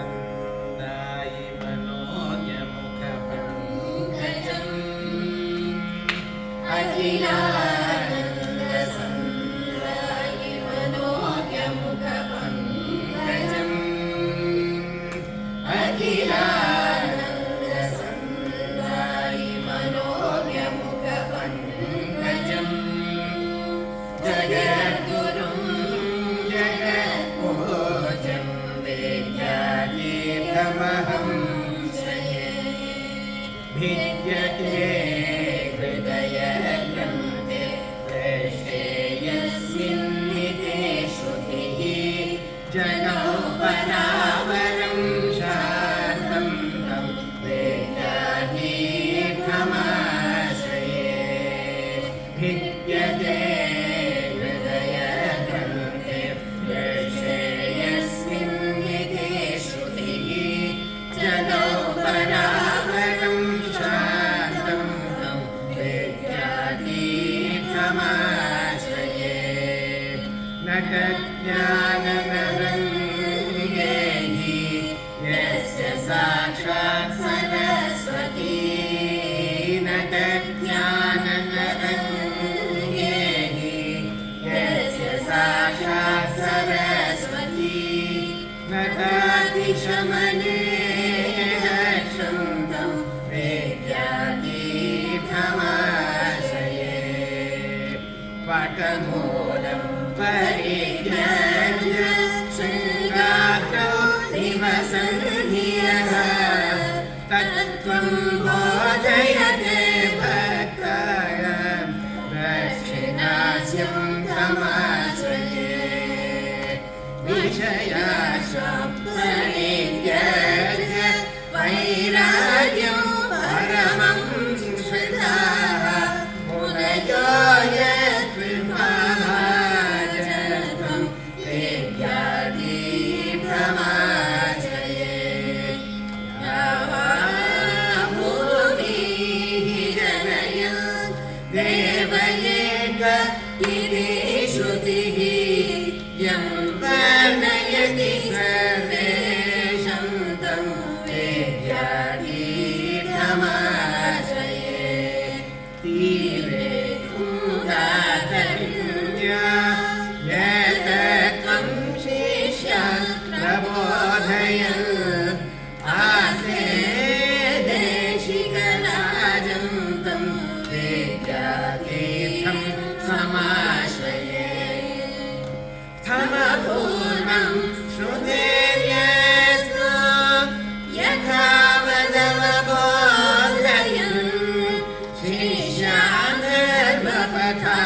अखिलानन्दसन्दायि मनोज्ञमुखपङ्कजम् अखिलानन्दसन्दायि मनोज्ञमुखपङ्कजम् अखिलानन्दसन्दायि मनोज्ञमुखपङ्कजम् जगद्गुरुं जगत्पूज्यं विद्यातीर्थमहं श्रये भिद्यते हृदयग्रन्थे दृष्टे यस्मिन्निते श्रुतिः जगौ परावरं शान्तं तं विद्यातीर्थमाश्रये भिद्यते नटज्ञाननरङ्गेहि यस्य साक्षात् सरस्वती नटज्ञाननरङ्गेहि यस्य साक्षात् सरस्वती नटातिशमने रक्षन्तं विद्यातीर्थमाश्रये पटमूलं परित्यज्य शृङ्गाग्रौ निवसन्नियः तत्त्वं बोधयते भक्ताय दक्षिणास्यं तमाश्रये विषयाशां परित्यज्य वैराग्यं परमं श्रिताः मुनयो श्रुतिः यं वर्णयति सर्वेषं तं विद्यातीर्थमाश्रये तीरे तुङ्गातरङ्ग्या यत्तत्त्वं शिष्यान् प्रबोधयन् आसे देशिकराजं तं विद्यातीर्थं समाश्रये समपूर्णं श्रुतेर्यस्तु यथा वदवबोधयन् शिष्यान् धर्मपथा